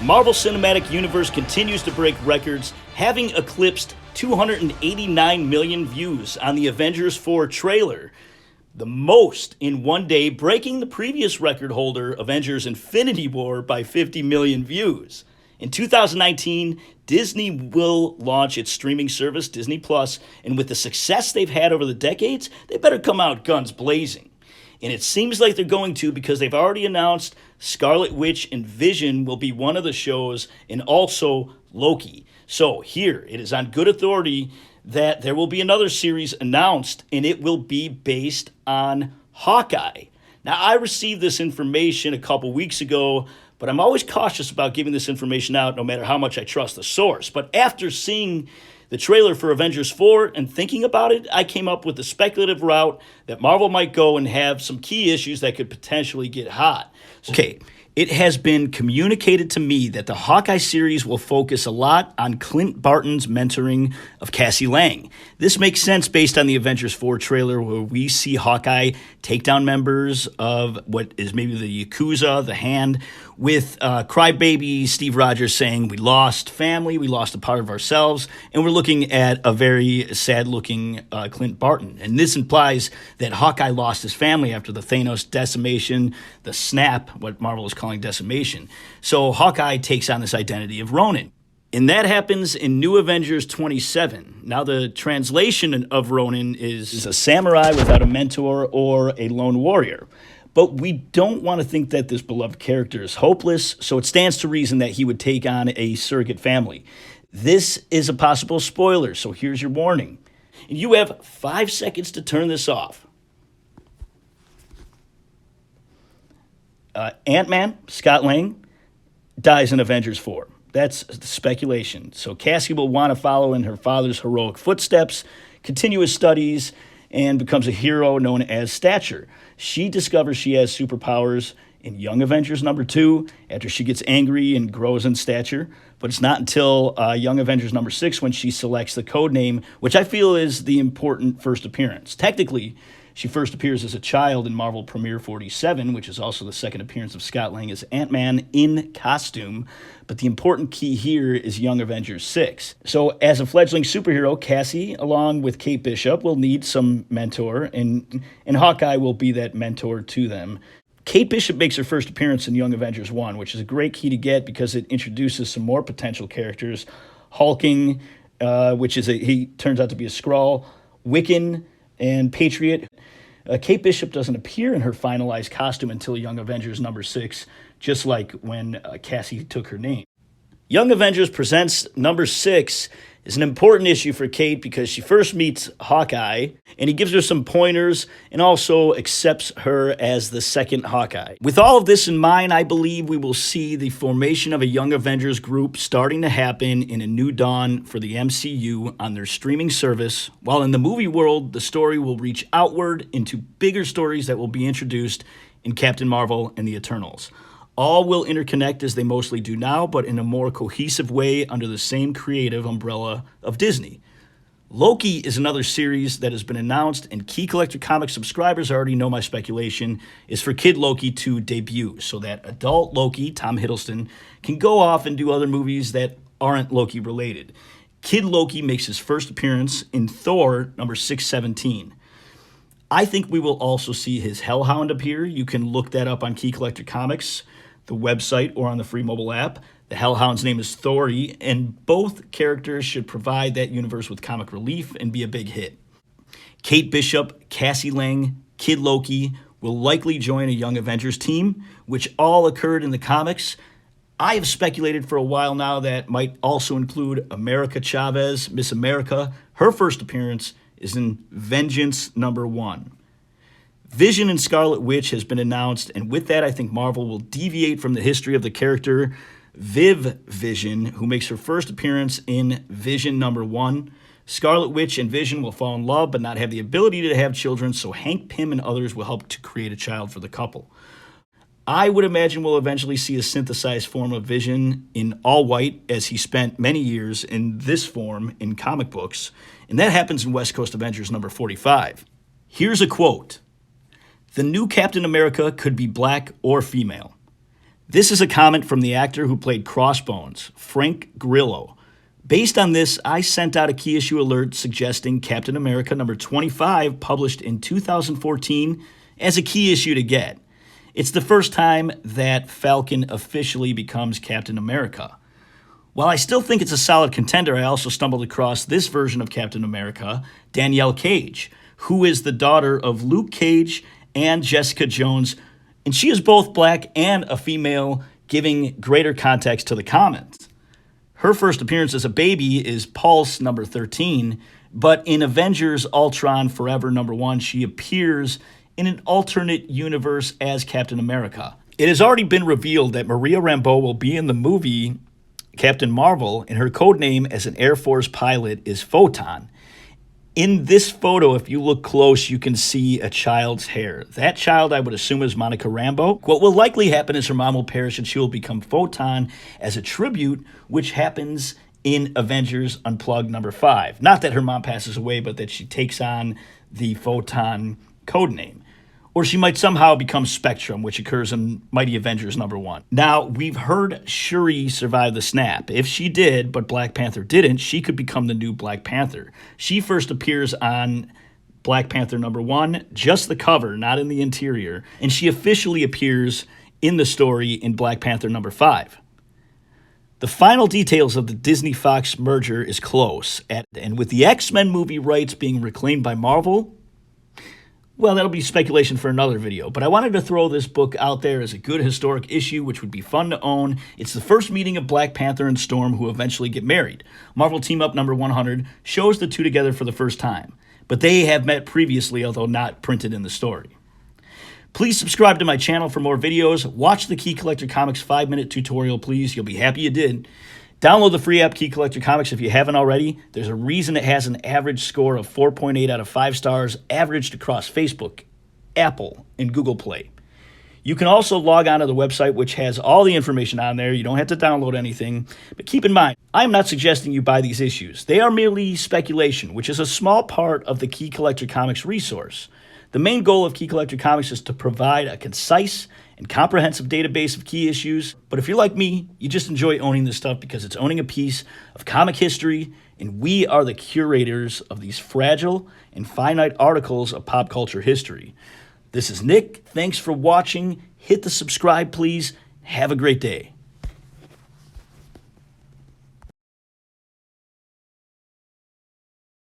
The Marvel Cinematic Universe continues to break records, having eclipsed 289 million views on the Avengers 4 trailer, the most in one day, breaking the previous record holder, Avengers Infinity War, by 50 million views. In 2019, Disney will launch its streaming service, Disney Plus, and with the success they've had over the decades, they better come out guns blazing. And it seems like they're going to, because they've already announced Scarlet Witch and Vision will be one of the shows, and also Loki. So here, it is on good authority that there will be another series announced, and it will be based on Hawkeye. Now, I received this information a couple weeks ago, but I'm always cautious about giving this information out no matter how much I trust the source. But after seeing the trailer for Avengers 4 and thinking about it, I came up with the speculative route that Marvel might go and have some key issues that could potentially get hot. Okay, it has been communicated to me that the Hawkeye series will focus a lot on Clint Barton's mentoring of Cassie Lang. This makes sense based on the Avengers 4 trailer, where we see Hawkeye take down members of what is maybe the Yakuza, the Hand, with crybaby Steve Rogers saying, "We lost family, we lost a part of ourselves," and we're looking at a very sad-looking Clint Barton. And this implies that Hawkeye lost his family after the Thanos decimation, the snap, what Marvel is calling decimation. So Hawkeye takes on this identity of Ronin. And that happens in New Avengers 27. Now, the translation of Ronin is a samurai without a mentor or a lone warrior. But we don't want to think that this beloved character is hopeless, so it stands to reason that he would take on a surrogate family. This is a possible spoiler, so here's your warning. And you have 5 seconds to turn this off. Ant-Man, Scott Lang, dies in Avengers 4. That's speculation. So Cassie will want to follow in her father's heroic footsteps, continue his studies, and becomes a hero known as Stature. She discovers she has superpowers in Young Avengers number 2 after she gets angry and grows in stature. But it's not until Young Avengers number 6 when she selects the code name, which I feel is the important first appearance. Technically, she first appears as a child in Marvel Premiere 47, which is also the second appearance of Scott Lang as Ant-Man in costume. But the important key here is Young Avengers 6. So as a fledgling superhero, Cassie, along with Kate Bishop, will need some mentor, and Hawkeye will be that mentor to them. Kate Bishop makes her first appearance in Young Avengers 1, which is a great key to get because it introduces some more potential characters. Hulking, he turns out to be a Skrull, Wiccan, and Patriot. Kate Bishop doesn't appear in her finalized costume until Young Avengers number 6, just like when Cassie took her name. Young Avengers Presents number 6 is an important issue for Kate because she first meets Hawkeye, and he gives her some pointers and also accepts her as the second Hawkeye. With all of this in mind, I believe we will see the formation of a Young Avengers group starting to happen in A New Dawn for the MCU on their streaming service, while in the movie world, the story will reach outward into bigger stories that will be introduced in Captain Marvel and the Eternals. All will interconnect as they mostly do now, but in a more cohesive way under the same creative umbrella of Disney. Loki is another series that has been announced, and Key Collector Comics subscribers already know my speculation is for Kid Loki to debut, so that adult Loki, Tom Hiddleston, can go off and do other movies that aren't Loki related. Kid Loki makes his first appearance in Thor number 617. I think we will also see his Hellhound appear. You can look that up on Key Collector Comics, the website, or on the free mobile app. The Hellhound's name is Thori, and both characters should provide that universe with comic relief and be a big hit. Kate Bishop, Cassie Lang, Kid Loki will likely join a Young Avengers team, which all occurred in the comics. I have speculated for a while now that might also include America Chavez, Miss America. Her first appearance is in Vengeance number 1. Vision and Scarlet Witch has been announced, and with that, I think Marvel will deviate from the history of the character Viv Vision, who makes her first appearance in Vision number 1. Scarlet Witch and Vision will fall in love but not have the ability to have children, so Hank Pym and others will help to create a child for the couple. I would imagine we'll eventually see a synthesized form of Vision in all white, as he spent many years in this form in comic books, and that happens in West Coast Avengers number 45. Here's a quote. "The new Captain America could be black or female. This is a comment from the actor who played Crossbones, Frank Grillo. Based on this, I sent out a key issue alert suggesting Captain America number 25, published in 2014, as a key issue to get. It's the first time that Falcon officially becomes Captain America. While I still think it's a solid contender, I also stumbled across this version of Captain America, Danielle Cage, who is the daughter of Luke Cage and Jessica Jones, and she is both black and a female, giving greater context to the comments. Her first appearance as a baby is Pulse number 13, but in Avengers Ultron Forever number 1, she appears in an alternate universe as Captain America. It has already been revealed that Maria Rambeau will be in the movie Captain Marvel, and her code name as an Air Force pilot is Photon. In this photo, if you look close, you can see a child's hair. That child, I would assume, is Monica Rambeau. What will likely happen is her mom will perish and she will become Photon as a tribute, which happens in Avengers Unplugged number 5. Not that her mom passes away, but that she takes on the Photon codename. Or she might somehow become Spectrum, which occurs in Mighty Avengers number 1. Now, we've heard Shuri survive the snap. If she did, but Black Panther didn't, she could become the new Black Panther. She first appears on Black Panther number 1, just the cover, not in the interior, and she officially appears in the story in Black Panther number 5. The final details of the Disney-Fox merger is close, and with the X-Men movie rights being reclaimed by Marvel, well, that'll be speculation for another video, but I wanted to throw this book out there as a good historic issue, which would be fun to own. It's the first meeting of Black Panther and Storm, who eventually get married. Marvel Team Up number 100 shows the two together for the first time, but they have met previously, although not printed in the story. Please subscribe to my channel for more videos. Watch the Key Collector Comics 5-minute tutorial, please. You'll be happy you did. Download the free app Key Collector Comics if you haven't already. There's a reason it has an average score of 4.8 out of 5 stars, averaged across Facebook, Apple, and Google Play. You can also log on to the website, which has all the information on there. You don't have to download anything. But keep in mind, I am not suggesting you buy these issues. They are merely speculation, which is a small part of the Key Collector Comics resource. The main goal of Key Collector Comics is to provide a concise and comprehensive database of key issues. But if you're like me, you just enjoy owning this stuff because it's owning a piece of comic history, and we are the curators of these fragile and finite articles of pop culture history. This is Nick. Thanks for watching. Hit the subscribe, please. Have a great day.